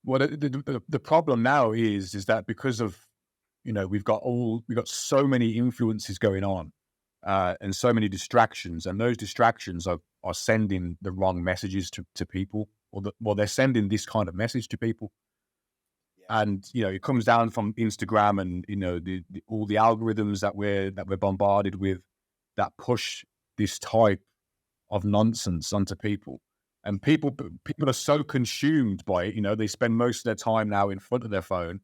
Well, the problem now is that because of, we've got so many influences going on, and so many distractions, and those distractions are sending the wrong messages to people, they're sending this kind of message to people. And it comes down from Instagram, and all the algorithms that we're bombarded with, that push this type of nonsense onto people. And people are so consumed by it. They spend most of their time now in front of their phone,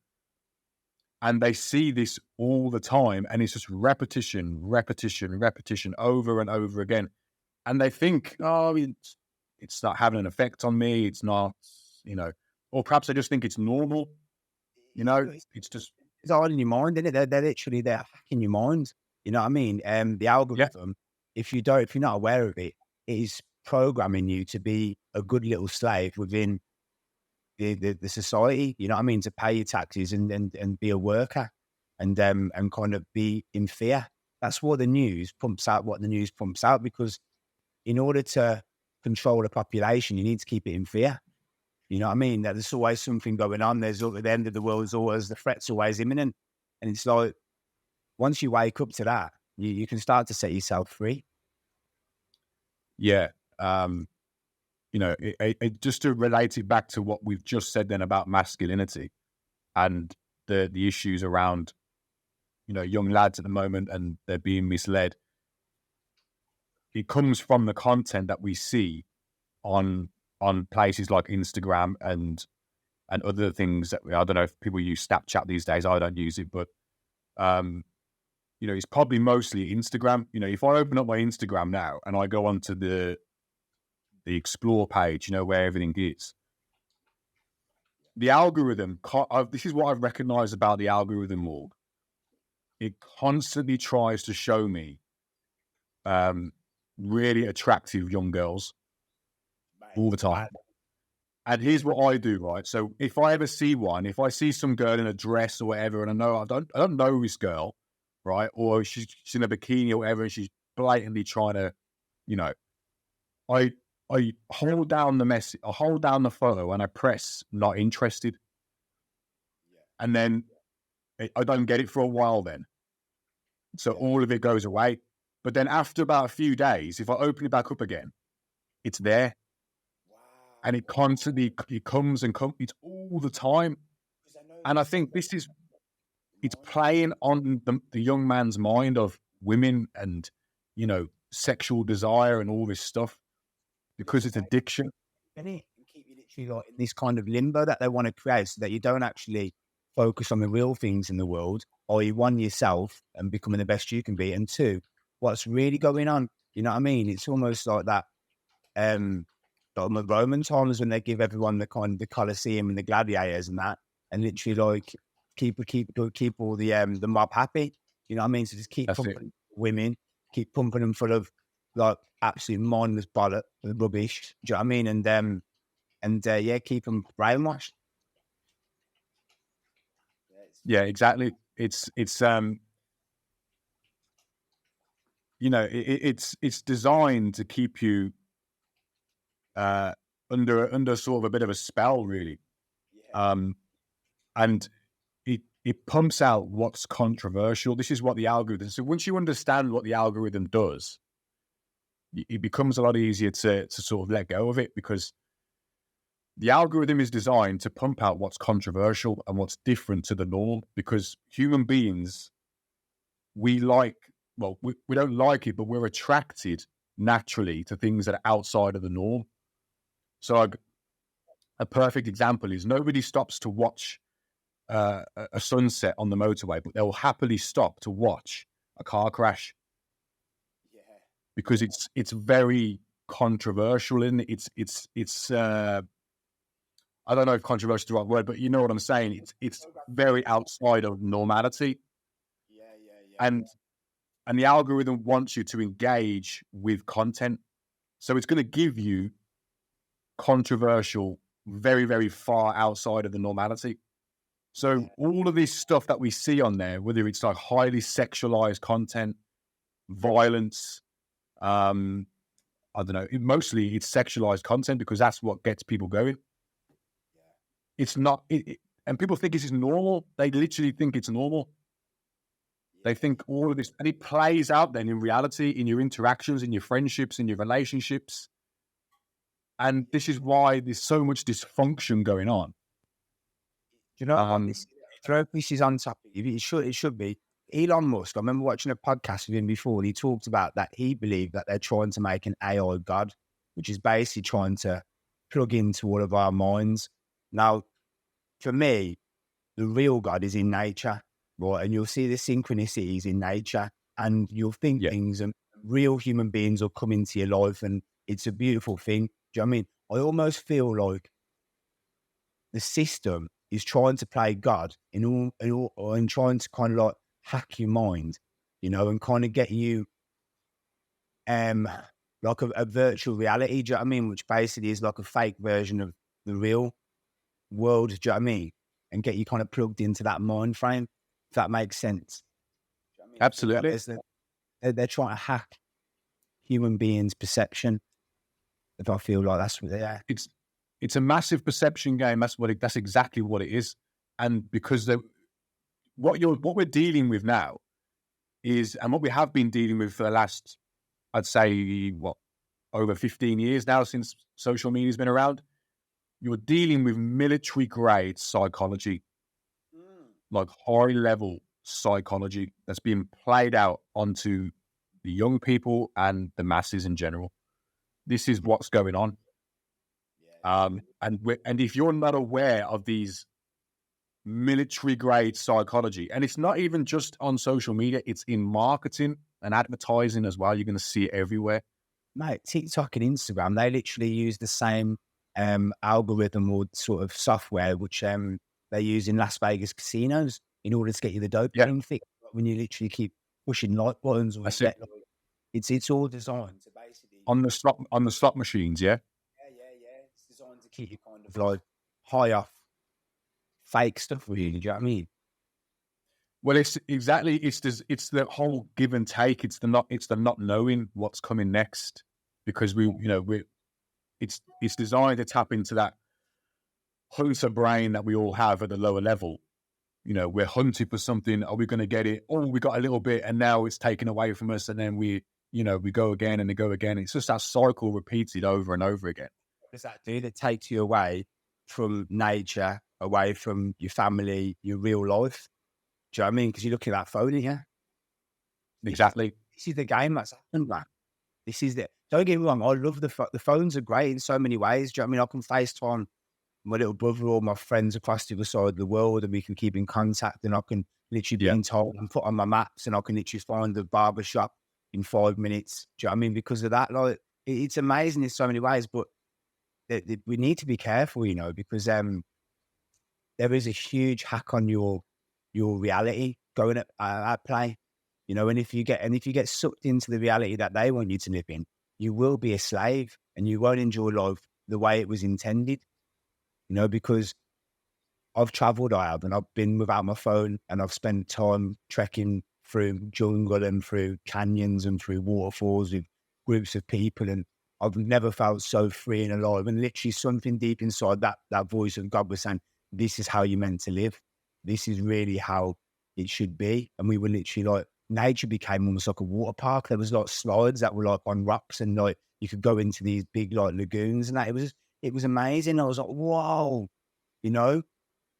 and they see this all the time, and it's just repetition, over and over again. And they think, oh, it's not having an effect on me. It's not, or perhaps they just think it's normal. It's just, it's all in your mind, isn't it? They're literally hacking your mind. You know what I mean? The algorithm, if you're not aware of it, it is programming you to be a good little slave within the society. You know what I mean? To pay your taxes and be a worker, and kind of be in fear. That's what the news pumps out. Because in order to control the population, you need to keep it in fear. You know what I mean? That there's always something going on. There's at the end of the world, the threat's always imminent. And it's like, once you wake up to that, you can start to set yourself free. Yeah. Just to relate it back to what we've just said then about masculinity and the issues around, young lads at the moment, and they're being misled. It comes from the content that we see on places like Instagram and other things that I don't know if people use Snapchat these days. I don't use it, but it's probably mostly Instagram. If I open up my Instagram now and I go onto the explore page, where everything is, the algorithm, this is what I've recognized about the algorithm, Morg. It constantly tries to show me really attractive young girls all the time. And here's what I do, right? So if I ever see one, if I see some girl in a dress or whatever, and I don't know this girl, right? Or she's in a bikini or whatever, and she's blatantly trying to, I hold down the message, I hold down the photo, and I press not interested. And then I don't get it for a while then. So all of it goes away. But then after about a few days, if I open it back up again, it's there. And it constantly, it comes, it's all the time. And I think it's playing on the young man's mind of women and, sexual desire and all this stuff, because it's addiction. And keep you literally like in this kind of limbo that they want to create, so that you don't actually focus on the real things in the world, or you one, yourself and becoming the best you can be, and two, what's really going on. You know what I mean? It's almost like that. Like the Roman times, when they give everyone the Colosseum and the gladiators and that, and literally like keep all the mob happy. You know what I mean? So just keep pumping women, keep pumping them full of like absolute mindless rubbish. Do you know what I mean? And keep them brainwashed. Yeah, exactly. It's designed to keep you under sort of a bit of a spell, really. And it pumps out what's controversial. This is what the algorithm. So once you understand what the algorithm does, it becomes a lot easier to sort of let go of it, because the algorithm is designed to pump out what's controversial and what's different to the norm, because human beings, we don't like it, but we're attracted naturally to things that are outside of the norm. So a perfect example is nobody stops to watch a sunset on the motorway, but they'll happily stop to watch a car crash. Yeah. Because it's very controversial, and it's I don't know if controversial is the right word, but you know what I'm saying. It's very outside of normality. Yeah. And the algorithm wants you to engage with content, so it's going to give you controversial, very, very far outside of the normality. So all of this stuff that we see on there, whether it's like highly sexualized content, violence, I don't know, mostly it's sexualized content, because that's what gets people going. it's not, and people think this is normal. They literally think it's normal. They think all of this, and it plays out then in reality, in your interactions, in your friendships, in your relationships. And this is why there's so much dysfunction going on. Do you know, this is on top of you. It should be. Elon Musk, I remember watching a podcast with him before, and he talked about that he believed that they're trying to make an AI God, which is basically trying to plug into all of our minds. Now, for me, the real God is in nature, right? And you'll see the synchronicities in nature, and you'll think things, and real human beings will come into your life, and it's a beautiful thing. Do you know what I mean? I almost feel like the system is trying to play God and trying to kind of like hack your mind, you know, and kind of get you like a virtual reality, do you know what I mean? Which basically is like a fake version of the real world, do you know what I mean? And get you kind of plugged into that mind frame, if that makes sense. Do you know what I mean? Absolutely. They're trying to hack human beings' perception. If I feel like that's what they are. It's a massive perception game. That's exactly what it is. And because what we're dealing with now is, and what we have been dealing with for the last, I'd say, over 15 years now since social media's been around, you're dealing with military grade psychology, like high level psychology that's being played out onto the young people and the masses in general. This is what's going on. And if you're not aware of these military grade psychology, and it's not even just on social media, it's in marketing and advertising as well. You're going to see it everywhere. Mate, TikTok and Instagram, they literally use the same algorithm or sort of software which they use in Las Vegas casinos in order to get you the dopamine fix. When you literally keep pushing like buttons, or it's all designed to basically on the slot machines. Yeah. It's designed to keep you kind of like high off fake stuff, really. Do you know what I mean? Well, it's the whole give and take. It's the not knowing what's coming next, because it's designed to tap into that hunter brain that we all have at the lower level. You know, we're hunting for something. Are we going to get it? Oh, we got a little bit, and now it's taken away from us, and then we go again and they go again. It's just that cycle repeated over and over again. What does that do? That takes you away from nature, away from your family, your real life. Do you know what I mean? Because you're looking at that phone here. Exactly. This is the game that's happened, man. This is the. Don't get me wrong. I love the phones are great in so many ways. Do you know what I mean? I can FaceTime my little brother or my friends across the other side of the world, and we can keep in contact, and I can literally be in told and put on my maps, and I can literally find the barber shop in 5 minutes. Do you know what I mean? Because of that, like, it's amazing in so many ways, but we need to be careful, you know, because there is a huge hack on your reality going at play, you know, and if you get sucked into the reality that they want you to live in, you will be a slave and you won't enjoy life the way it was intended, you know, because I've traveled, and I've been without my phone, and I've spent time trekking through jungle and through canyons and through waterfalls with groups of people, and I've never felt so free and alive. And literally something deep inside that voice of God was saying, this is how you're meant to live. This is really how it should be. And we were literally like, nature became almost like a water park. There was like slides that were like on rocks, and like you could go into these big like lagoons and that. It was amazing. I was like, whoa, you know.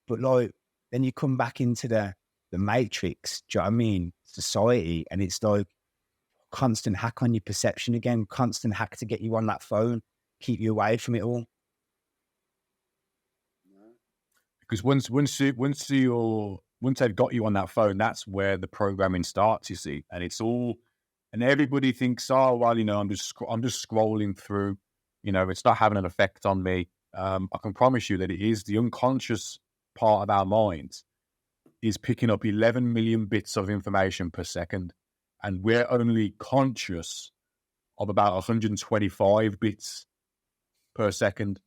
But like then you come back into the matrix, do you know what I mean? Society, and it's like constant hack on your perception again, constant hack to get you on that phone, keep you away from it all. Because once they've got you on that phone, that's where the programming starts, you see. And it's all, and everybody thinks, oh, well, you know, I'm just scrolling through, you know, it's not having an effect on me. I can promise you that it is. The unconscious part of our minds is picking up 11 million bits of information per second. And we're only conscious of about 125 bits per second.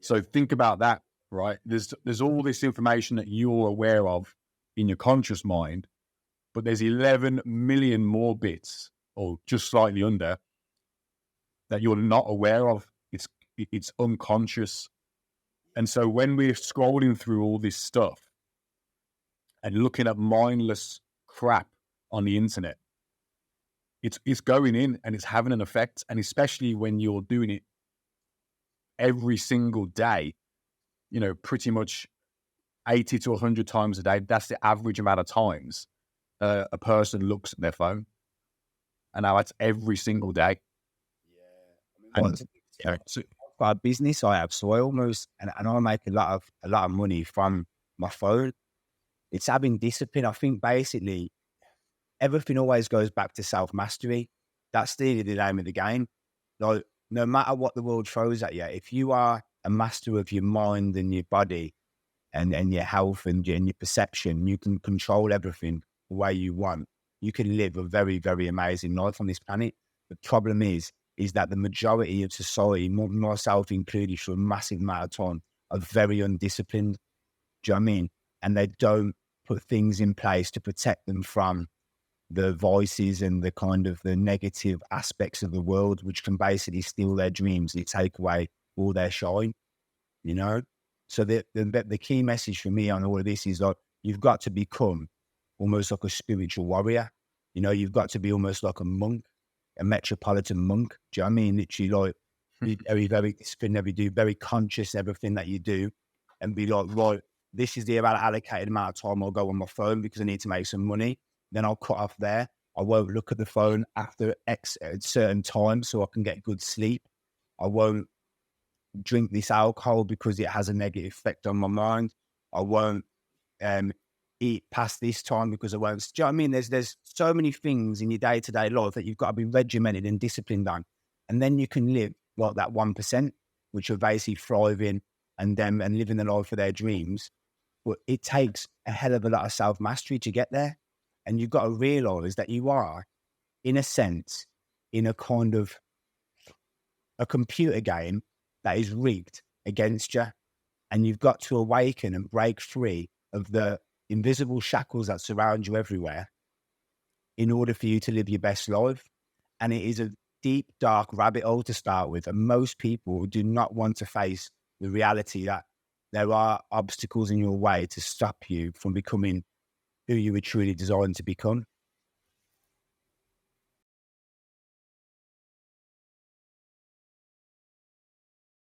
So think about that, right? There's all this information that you're aware of in your conscious mind, but there's 11 million more bits, or just slightly under, that you're not aware of. It's unconscious. And so when we're scrolling through all this stuff and looking at mindless crap on the internet, it's going in and it's having an effect. And especially when you're doing it every single day, you know, pretty much 80 to 100 times a day, that's the average amount of times a person looks at their phone. And now that's every single day. So for a business I have, so I almost, and I make a lot of money from my phone. It's having discipline. I think basically everything always goes back to self-mastery. That's really the name of the game. Like, no matter what the world throws at you, if you are a master of your mind and your body and your health and your perception, you can control everything the way you want. You can live a very, very amazing life on this planet. The problem is that the majority of society, myself included, for a massive amount of time, are very undisciplined. Do you know what I mean? And they don't put things in place to protect them from the voices and the kind of the negative aspects of the world, which can basically steal their dreams and take away all their shine, you know? So the key message for me on all of this is like, you've got to become almost like a spiritual warrior. You know, you've got to be almost like a monk, a metropolitan monk. Do you know what I mean? Literally, like, be very, very disciplined, very conscious everything that you do, and be like, right, this is the allocated amount of time I'll go on my phone because I need to make some money. Then I'll cut off there. I won't look at the phone after X at certain times so I can get good sleep. I won't drink this alcohol because it has a negative effect on my mind. I won't eat past this time because I won't. Do you know what I mean? There's so many things in your day-to-day life that you've got to be regimented and disciplined on. And then you can live like that 1%, which are basically thriving and living the life of their dreams. But it takes a hell of a lot of self-mastery to get there. And you've got to realize that you are, in a sense, in a kind of a computer game that is rigged against you. And you've got to awaken and break free of the invisible shackles that surround you everywhere in order for you to live your best life. And it is a deep, dark rabbit hole to start with. And most people do not want to face the reality that there are obstacles in your way to stop you from becoming who you were truly designed to become.